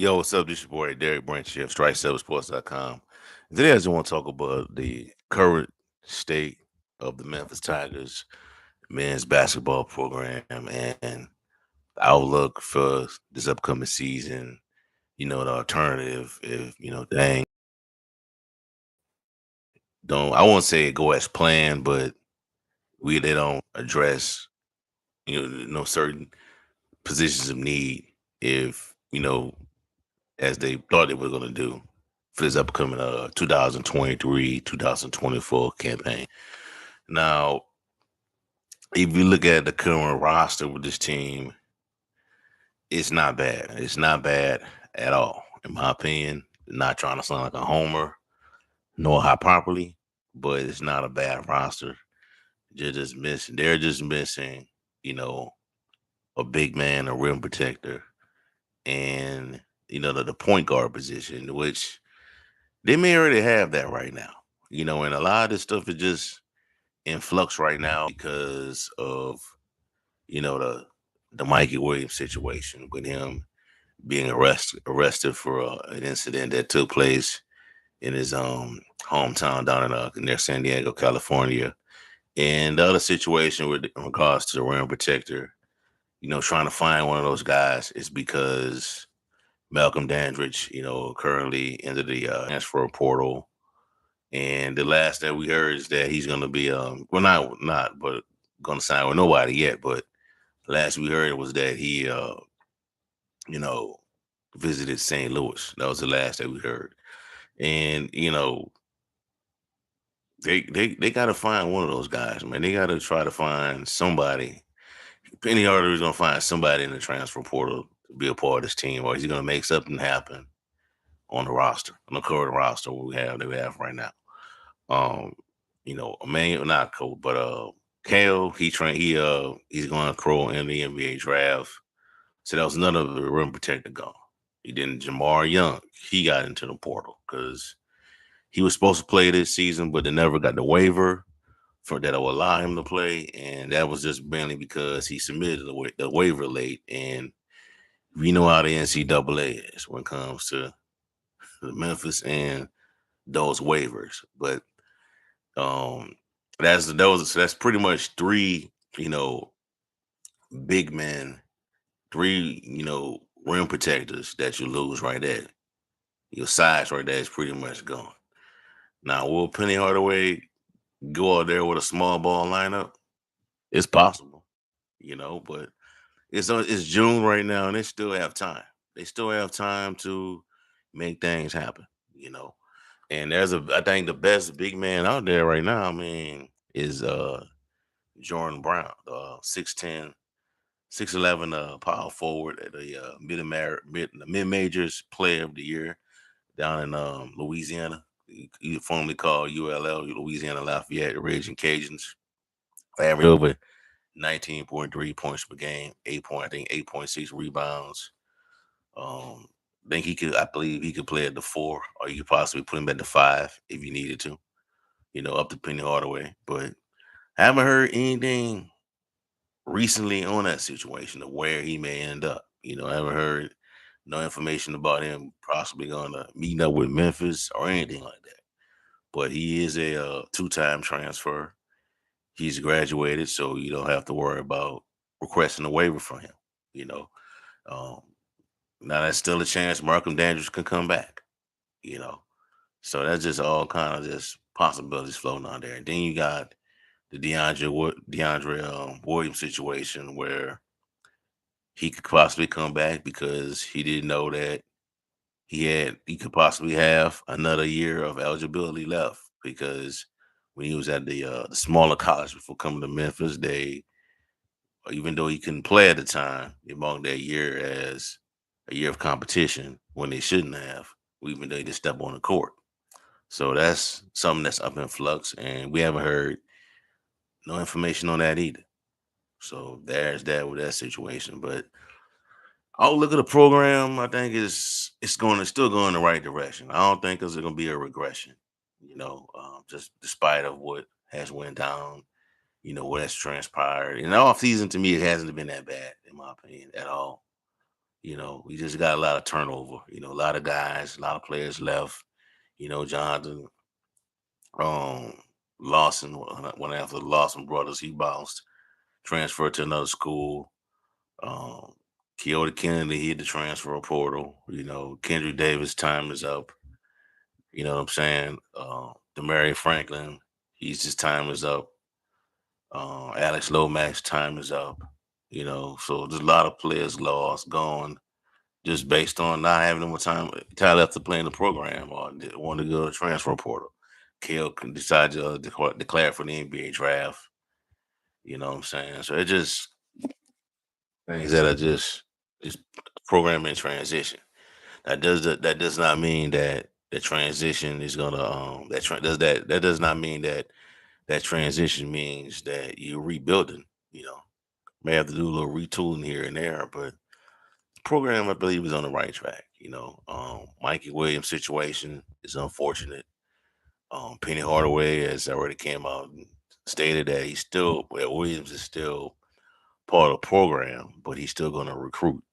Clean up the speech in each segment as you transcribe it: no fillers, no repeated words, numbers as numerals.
Yo, what's up? This your boy Derek Branch here of Strike7Sports.com. Today I just want to talk about the current state of the Memphis Tigers men's basketball program and the outlook for this upcoming season. The alternative if dang don't I won't say go as planned, but they don't address certain positions of need if as they thought they were going to do for this upcoming 2023-2024 campaign. Now, if you look at the current roster with this team, it's not bad. It's not bad at all, in my opinion. Not trying to sound like a homer, nor hyperbole, but it's not a bad roster. They're just missing. They're just missing, you know, a big man, a rim protector, and the point guard position, which they may already have that right now. And a lot of this stuff is just in flux right now because of the Mikey Williams situation with him being arrested for an incident that took place in his hometown down near San Diego, California, and the other situation with in regards to the rim protector. Trying to find one of those guys is because Malcolm Dandridge, currently into the transfer portal. And the last that we heard is that he's going to be, well, not, but going to sign with nobody yet. But last we heard was that he, you know, visited St. Louis. That was the last that we heard. And they got to find one of those guys, man. They got to try to find somebody. Penny Hardaway is going to find somebody in the transfer portal to be a part of this team, or he's going to make something happen on the roster, on the current roster we have right now. Um, Emmanuel, not Cole, but Kale, he's going to pro in the NBA draft. So that was none of the rim protector gone. He didn't Jamar Young. He got into the portal because he was supposed to play this season, but they never got the waiver for that will allow him to play, and that was just mainly because he submitted the waiver late. And we know how the NCAA is when it comes to the Memphis and those waivers. But um, that's pretty much three, big men, three, rim protectors that you lose right there. Your size right there is pretty much gone. Now, will Penny Hardaway go out there with a small ball lineup? It's possible, but it's June right now, and they still have time. They still have time to make things happen, you know. And I think the best big man out there right now, I mean, is Jordan Brown, 6'10", 6'11", power forward at the mid majors player of the year down in Louisiana. He formerly called ULL, Louisiana Lafayette Raging Cajuns. Average over 19.3 points per game, 8.6 rebounds. I believe he could play at the four, or you could possibly put him at the five if you needed to, up to Penny Hardaway. But I haven't heard anything recently on that situation of where he may end up. I haven't heard no information about him possibly going to meet up with Memphis or anything like that. But he is a two-time transfer. He's graduated, so you don't have to worry about requesting a waiver from him. You know, um, Now that's still a chance Markham Dandridge can come back. You know, so that's just all kind of just possibilities floating on there. And then you got the DeAndre Williams situation where he could possibly come back because he didn't know that he could possibly have another year of eligibility left because when he was at the smaller college before coming to Memphis, they even though he couldn't play at the time, they marked that year as a year of competition when they shouldn't have, even though they just step on the court. So that's something that's up in flux, and we haven't heard no information on that either. So there's that with that situation. But I'll look at the program. I think it's still going in the right direction. I don't think there's going to be a regression. Just despite of what has went down, what has transpired. In the off season, to me, it hasn't been that bad, in my opinion, at all. We just got a lot of turnover. A lot of guys, a lot of players left. Jonathan um, Lawson, when after the Lawson brothers, he bounced, transferred to another school. Um, Keota Kennedy, he hit the transfer portal. Kendrick Davis' time is up. You know what I'm saying? Demarius Franklin, his time is up. Alex Lomax' time is up. So there's a lot of players lost, gone, just based on not having more time left to play in the program or want to go to the transfer portal. Kale can decide to declare for the NBA draft. You know what I'm saying? So it just things that are just program in transition. That does not mean that the transition is gonna that does not mean that that transition means that you're rebuilding. You know, may have to do a little retooling here and there, but the program I believe is on the right track. Mikey Williams' situation is unfortunate. Penny Hardaway has already came out and stated that Williams is still part of the program, but he's still going to recruit.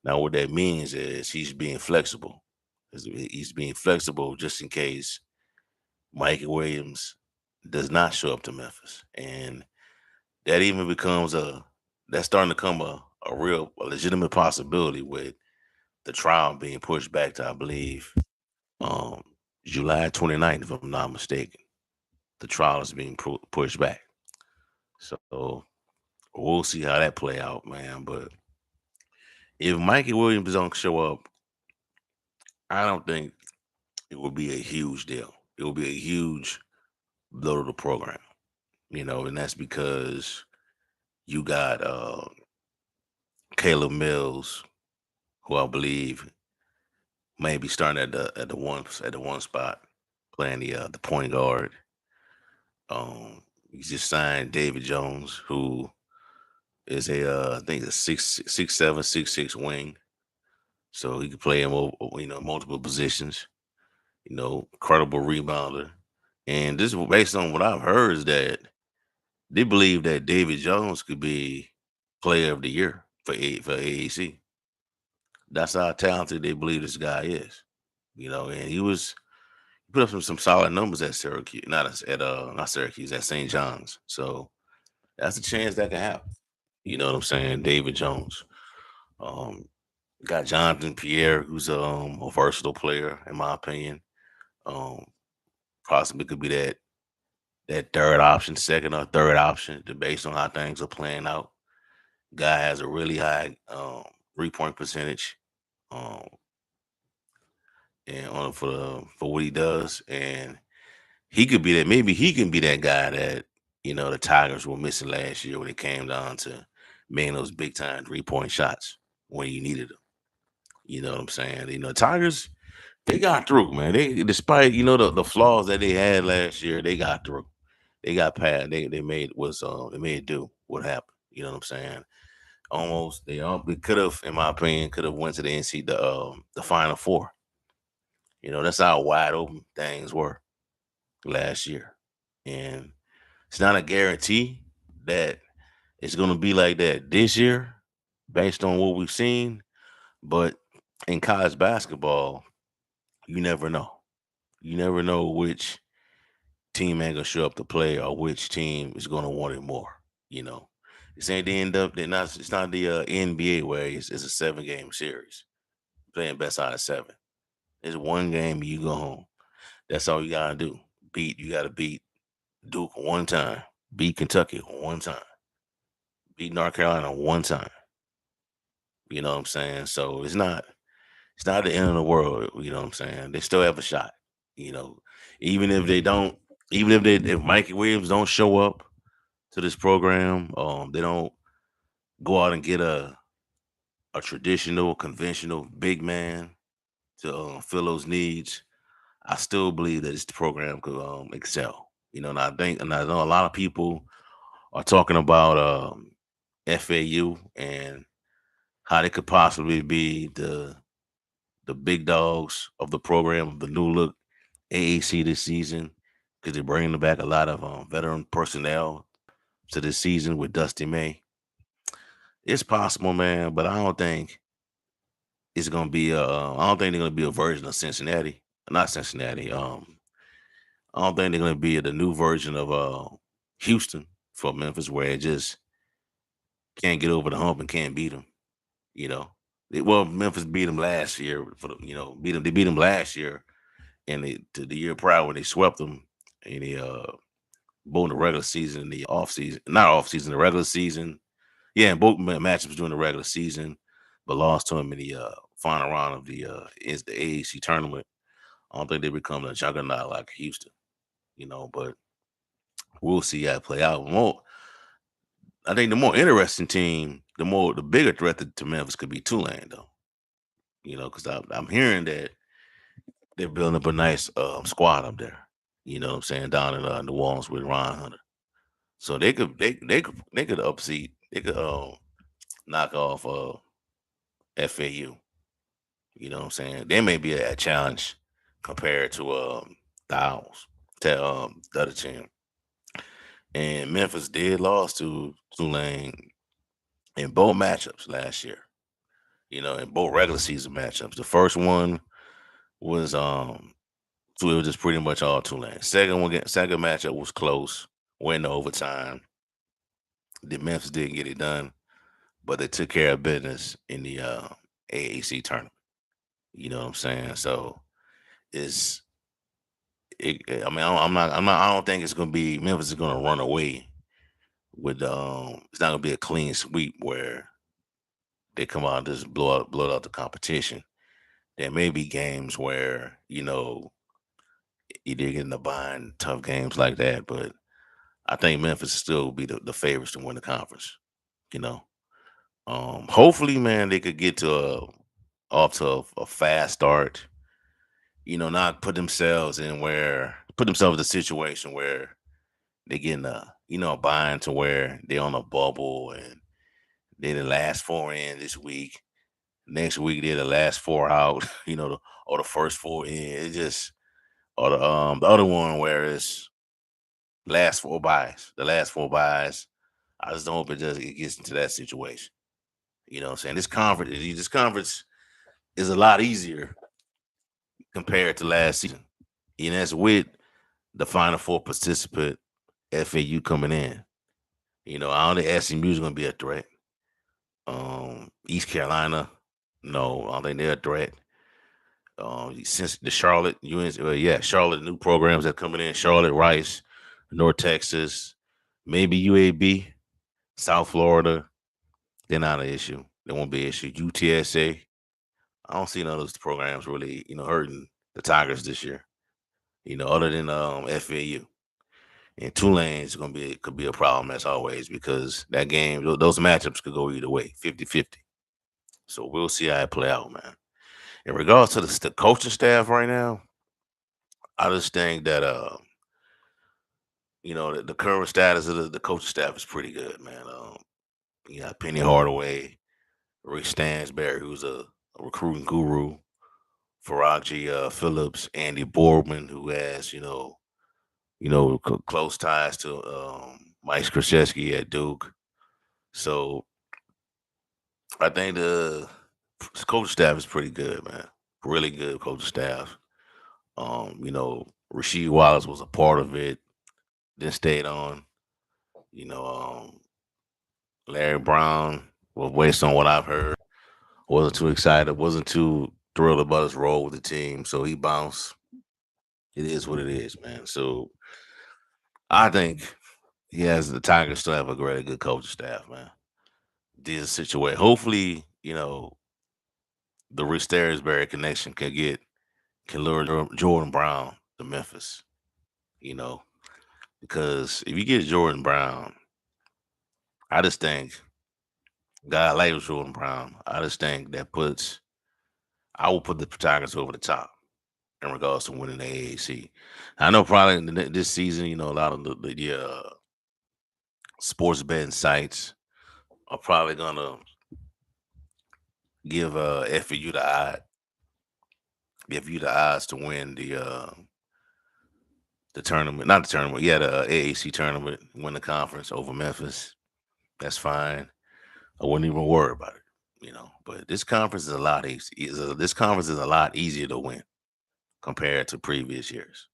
Now, what that means is he's being flexible. He's being flexible just in case Mikey Williams does not show up to Memphis, and that even becomes that's starting to come a legitimate possibility with the trial being pushed back to, I believe, um, July 29th, if I'm not mistaken. The trial is being pushed back, so we'll see how that play out, man. But if Mikey Williams don't show up, I don't think it will be a huge deal. It will be a huge blow to the program, and that's because you got Caleb Mills, who I believe may be starting at the one spot, playing the point guard. You just signed David Jones, who is I think a 6'7", 6'6" wing, so he can play in multiple positions. Credible rebounder, and this is based on what I've heard is that they believe that David Jones could be Player of the Year for AAC. That's how talented they believe this guy is. And he put up some solid numbers at Syracuse, not Syracuse, at St. John's. So that's a chance that could happen. You know what I'm saying? David Jones. Um, got Jonathan Pierre, who's a versatile player, in my opinion. Um, Possibly could be that third option, second or third option, based on how things are playing out. Guy has a really high 3-point percentage, um, and on for what he does, and he could be that. Maybe he can be that guy that the Tigers were missing last year when it came down to making those big time 3-point shots when you needed them. You know what I'm saying? Tigers, they got through, man. They, despite the flaws that they had last year, they got through. They got past. They made do what happened. You know what I'm saying? Almost they could have, in my opinion, could have went to the NC the Final Four. That's how wide open things were last year, and it's not a guarantee that it's going to be like that this year, based on what we've seen. But in college basketball, you never know. You never know which team ain't gonna show up to play or which team is gonna want it more. You know, this ain't the end up. They're not. It's not the NBA way. It's a 7-game series, playing best out of 7. It's one game. You go home. That's all you gotta do. You gotta beat Duke one time. Beat Kentucky one time. Beat North Carolina one time. You know what I'm saying? So it's not the end of the world. You know what I'm saying? They still have a shot. You know, even if they don't, even if Mikey Williams don't show up to this program, they don't go out and get a traditional, conventional big man to fill those needs. I still believe that this program could excel. And I know a lot of people are talking about FAU and how they could possibly be the big dogs of the program, of the new look AAC this season, because they're bringing back a lot of veteran personnel to this season with Dusty May. It's possible, man, but I don't think. it's gonna be a. I don't think they're gonna be a version of Cincinnati, not Cincinnati. I don't think they're gonna be the new version of Houston for Memphis, where it just can't get over the hump and can't beat them. You know, well, Memphis beat them last year for the, beat them. They beat them last year, and the year prior when they swept them in the both in the regular season and the off season, not off season, the regular season. Yeah, and both matchups during the regular season, but lost to them in the final round of the AAC tournament. I don't think they become a juggernaut like Houston, but we'll see how it play out. I think the more interesting team, the bigger threat to Memphis could be Tulane, though. Because I'm hearing that they're building up a nice squad up there. You know what I'm saying, down in New Orleans with Ron Hunter. So they could upseat. They could knock off FAU. You know what I'm saying? They may be a challenge compared to the Owls, to the other team. And Memphis did lost to Tulane in both matchups last year. In both regular season matchups. The first one was so it was just pretty much all Tulane. Second matchup was close, went to overtime. The Memphis didn't get it done, but they took care of business in the AAC tournament. You know what I'm saying? So it's I mean, I don't think it's gonna be Memphis is gonna run away with. It's not gonna be a clean sweep where they come out and just blow out the competition. There may be games where you did get in the bind, tough games like that, but I think Memphis still will be the favorites to win the conference. You know, hopefully, man, they could get to off to a fast start. Not put themselves in a situation where they get in a bind to where they're on a bubble and they the last four in this week. Next week they're the last four out. Or the first four in. It just or the other one where it's last four buys. The last four buys. I just don't hope it gets into that situation. You know what I'm saying? This conference is a lot easier compared to last season. And that's with the final four participant FAU coming in. I don't think SMU is gonna be a threat. East Carolina, no, I don't think they're a threat. Since the Charlotte, Charlotte new programs that coming in, Charlotte, Rice, North Texas, maybe UAB, South Florida, they're not an issue. They won't be an issue. UTSA, I don't see none of those programs really, hurting the Tigers this year. Other than FAU. And Tulane is gonna be could be a problem as always because that game, those matchups could go either way, 50-50. So we'll see how it play out, man. In regards to the coaching staff right now, I just think that the current status of the coaching staff is pretty good, man. You got Penny Hardaway, Rick Stansberry, who's a recruiting guru, Faraji Phillips, Andy Boardman, who has close ties to Mike Krzyzewski at Duke. So I think the coaching staff is pretty good, man. Really good coaching staff. Rasheed Wallace was a part of it, then stayed on. You know, Larry Brown, well, based on what I've heard, wasn't too excited, wasn't too thrilled about his role with the team, so he bounced. It is what it is, man. So I think he has the Tigers still have a really good coaching staff, man. This situation, hopefully, the Rick Stansberry connection can lure Jordan Brown to Memphis. You know, because if you get Jordan Brown, I just think God like Jordan Brown. I just think I will put the Tigers over the top in regards to winning the AAC. I know probably this season, a lot of the sports betting sites are probably gonna give FAU give you the odds to win the tournament, not the tournament, yeah, the AAC tournament, win the conference over Memphis. That's fine. I wouldn't even worry about it. But this conference is a lot easy. This conference is a lot easier to win compared to previous years.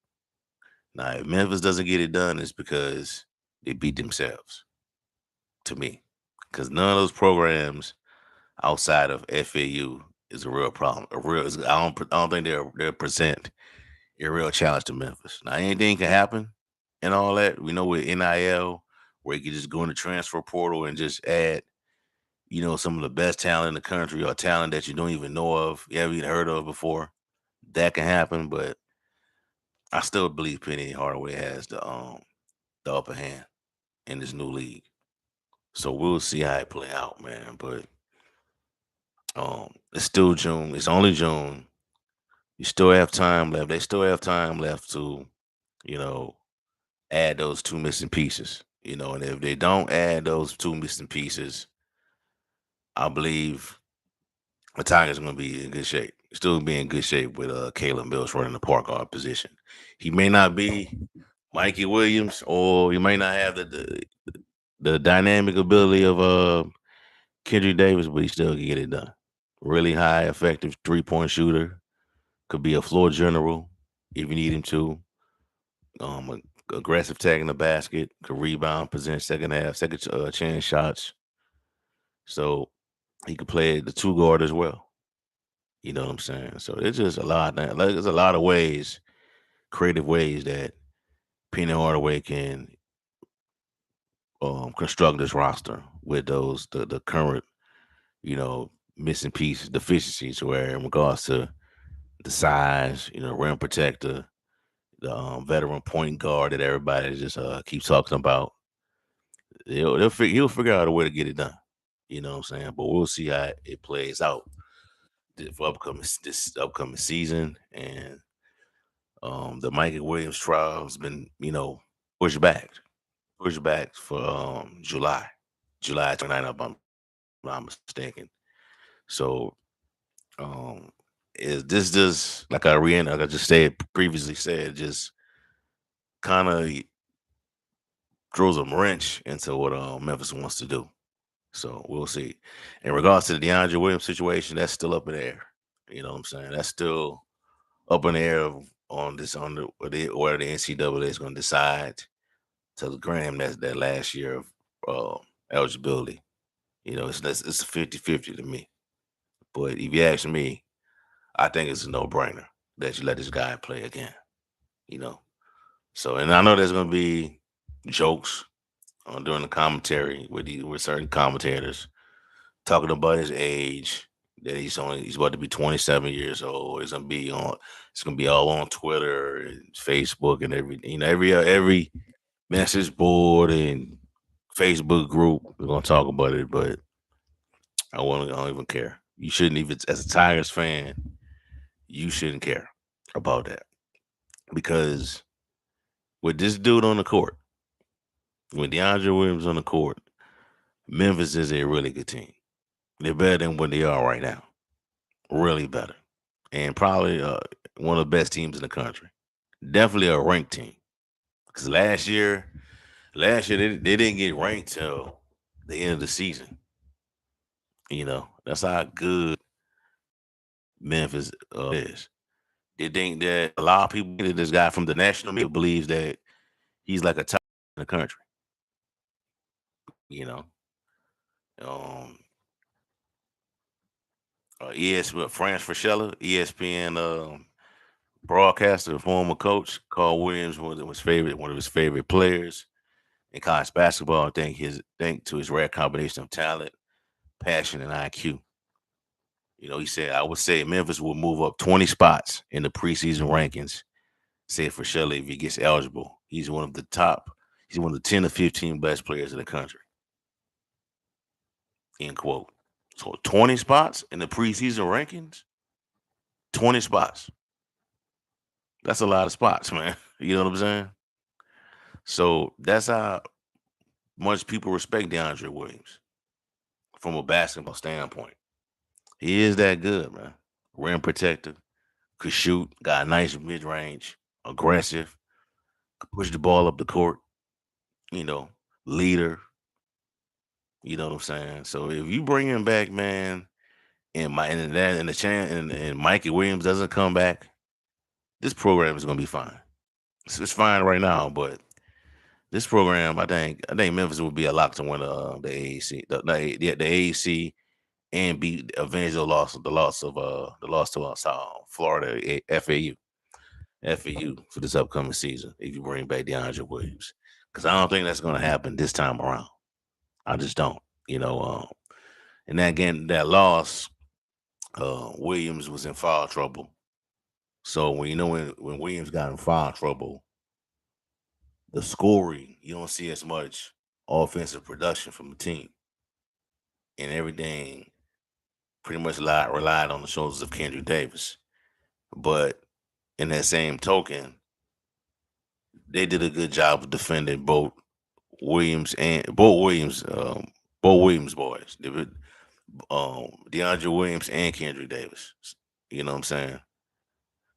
Now, if Memphis doesn't get it done, it's because they beat themselves. To me, because none of those programs outside of FAU is a real problem. I don't think they'll present a real challenge to Memphis. Now, anything can happen and all that. We know with NIL, where you can just go in the transfer portal and just add, some of the best talent in the country or talent that you don't even know of, you haven't even heard of before. That can happen, but I still believe Penny Hardaway has the upper hand in this new league. So we'll see how it play out, man. But it's still June. It's only June. You still have time left. They still have time left to, you know, add those two missing pieces. And if they don't add those two missing pieces, I believe the Tigers are going to be in good shape. Still be in good shape with Caleb Mills running the park guard position. He may not be Mikey Williams, or he may not have the dynamic ability of Kendrick Davis, but he still can get it done. Really high, effective 3-point shooter. Could be a floor general if you need him to. Aggressive tagging the basket. Could rebound, present second half, second chance shots. So he could play the two guard as well. You know what I'm saying? So it's just a lot. There's a lot of ways, creative ways that Penny Hardaway can construct this roster with the current missing pieces, deficiencies, where in regards to the size, rim protector, the veteran point guard that everybody just keeps talking about. He'll figure out a way to get it done. You know what I'm saying? But we'll see how it plays out for this upcoming season. And the Mikey Williams trial has been, pushed back, for July 29th, if I'm not mistaken. So is this just like I just said previously said, just kind of throws a wrench into what Memphis wants to do. So we'll see. In regards to the DeAndre Williams situation, that's still up in the air. You know what I'm saying? That's still up in the air on this on the where the NCAA is going to decide to grant him that last year of eligibility. It's a 50-50 to me. But if you ask me, I think it's a no brainer that you let this guy play again. You know. So, and I know there's going to be jokes during the commentary with certain commentators talking about his age, that he's about to be 27 years old. It's gonna be all on Twitter and Facebook and everything. Every message board and Facebook group. We're gonna talk about it, but I don't even care. You shouldn't even, as a Tigers fan, you shouldn't care about that, because with this dude on the court, with DeAndre Williams on the court, Memphis is a really good team. They're better than what they are right now. Really better, and probably one of the best teams in the country. Definitely a ranked team. Because last year they didn't get ranked till the end of the season. That's how good Memphis is. They think that a lot of people, this guy from the national media believes that he's like a top in the country. You know, um, France Frachella, ESPN broadcaster, former coach, called Williams one of his favorite players in college basketball. Thank to his rare combination of talent, passion, and IQ. He said, I would say Memphis will move up 20 spots in the preseason rankings, said for Shelley, if he gets eligible. He's one of the 10 to 15 best players in the country. End quote. So 20 spots in the preseason rankings? 20 spots. That's a lot of spots, man. You know what I'm saying? So that's how much people respect DeAndre Williams from a basketball standpoint. He is that good, man. Rim protector, could shoot, got a nice mid range, aggressive, could push the ball up the court, you know, leader. You know what I'm saying? So if you bring him back, man, and my and that and the chance and Mikey Williams doesn't come back, this program is gonna be fine. It's fine right now, but this program, I think Memphis will be a lock to win the AAC, the AAC, and avenge the loss to us, Florida FAU for this upcoming season. If you bring back DeAndre Williams, because I don't think that's going to happen this time around. I just don't. You know, and that again, that loss, Williams was in foul trouble. So when Williams got in foul trouble, the scoring you don't see as much offensive production from the team, and everything pretty much relied on the shoulders of Kendrick Davis. But in that same token, they did a good job of defending Williams and both Williams boys. DeAndre Williams and Kendrick Davis. You know what I'm saying?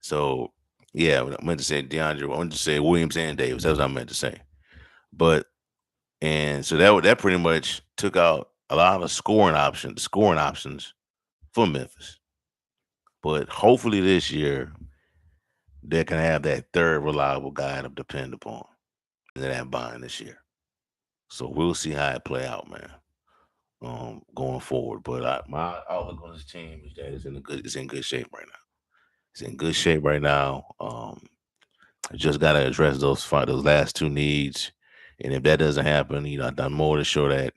So yeah, I meant to say DeAndre. I meant to say Williams and Davis. That's what I meant to say. But and so that pretty much took out a lot of scoring options for Memphis. But hopefully this year they can have that third reliable guy to depend upon in that buying this year. So we'll see how it play out, man. Going forward. But my outlook on this team is that it's in good shape right now. It's in good shape right now. Just got to address those last two needs, and if that doesn't happen, I'm more to sure that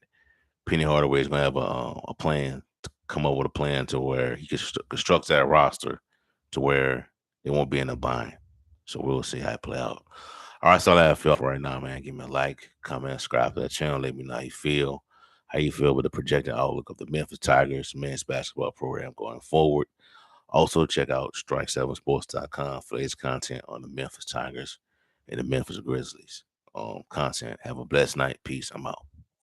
Penny Hardaway is going to have a plan, to come up with a plan to where he can construct that roster to where it won't be in a bind. So we'll see how it play out. All right, so all I have for right now, man. Give me a like, comment, subscribe to that channel. Let me know how you feel with the projected outlook of the Memphis Tigers men's basketball program going forward. Also, check out strike7sports.com for latest content on the Memphis Tigers and the Memphis Grizzlies. Content. Have a blessed night. Peace. I'm out.